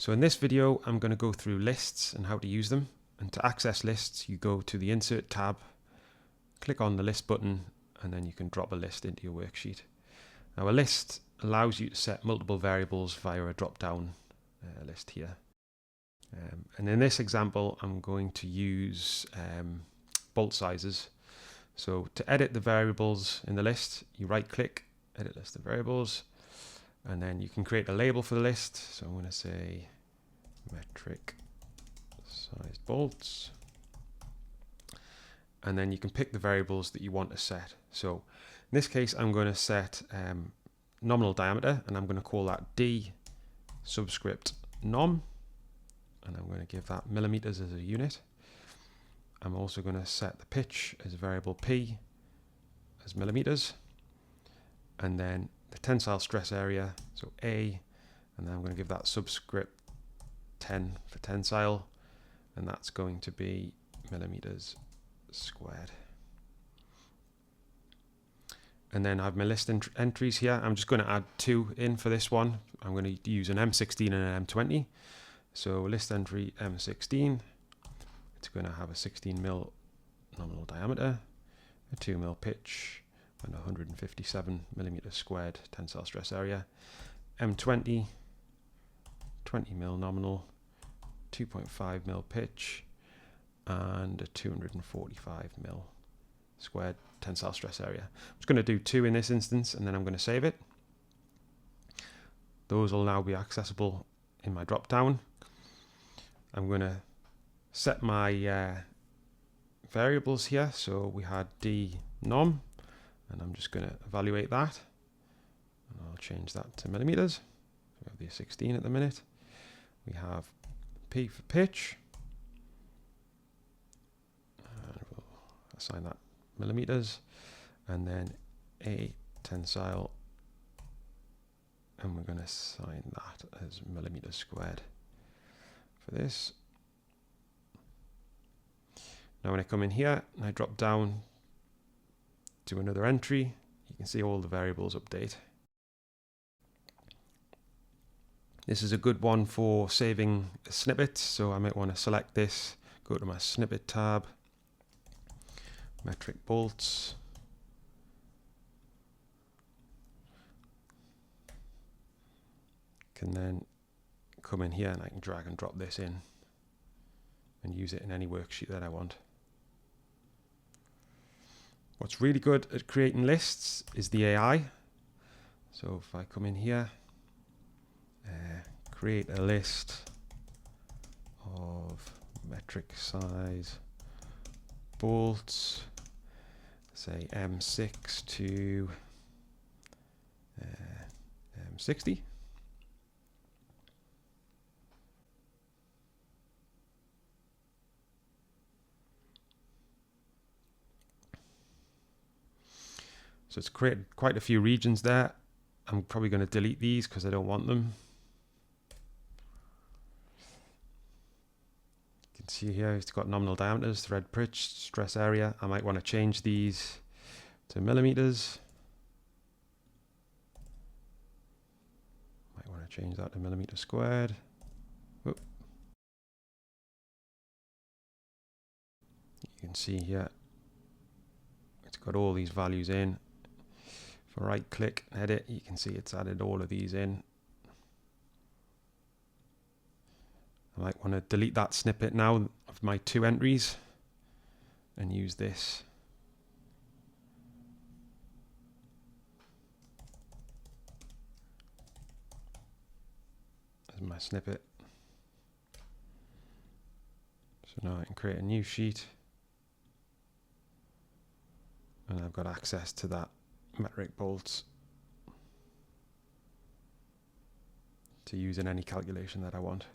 So in this video, I'm going to go through lists and how to use them. And to access lists, you go to the Insert tab, click on the List button, and then you can drop a list into your worksheet. Now a list allows you to set multiple variables via a drop-down list here. And in this example, I'm going to use bolt sizes. So to edit the variables in the list, you right-click, Edit List of Variables, and then you can create a label for the list. So I'm going to say metric size bolts. And then you can pick the variables that you want to set. So in this case, I'm going to set nominal diameter, and I'm going to call that D subscript nom. And I'm going to give that millimeters as a unit. I'm also going to set the pitch as a variable P as millimeters. And then the tensile stress area, so A, and then I'm going to give that subscript 10 for tensile, and that's going to be millimeters squared. And then I have my list entries here. I'm just going to add 2 in for this one. I'm going to use an M16 and an M20. So list entry M16, it's going to have a 16 mil nominal diameter, a 2 mil pitch, and 157 millimeters squared tensile stress area. M20, 20 mil nominal, 2.5 mil pitch, and a 245 mil squared tensile stress area. I'm just going to do 2 in this instance, and then I'm going to save it. Those will now be accessible in my drop down. I'm going to set my variables here. So we had D nom, and I'm just going to evaluate that. And I'll change that to millimeters. We have the 16 at the minute. We have P for pitch. And we'll assign that millimeters. And then A tensile. And we're going to assign that as millimeters squared for this. Now when I come in here and I drop down to another entry, you can see all the variables update. This is a good one for saving a snippet, so I might want to select this, go to my snippet tab, metric bolts, can then come in here and I can drag and drop this in and use it in any worksheet that I want. What's really good at creating lists is the AI. So if I come in here, create a list of metric size bolts, say M6 to M60. So it's created quite a few regions there. I'm probably going to delete these because I don't want them. You can see here it's got nominal diameters, thread pitch, stress area. I might want to change these to millimeters. Might want to change that to millimeters squared. Whoop. You can see here it's got all these values in. If I right click and edit, you can see it's added all of these in. I might want to delete that snippet now of my 2 entries and use this as my snippet. So now I can create a new sheet and I've got access to that metric bolts to use in any calculation that I want.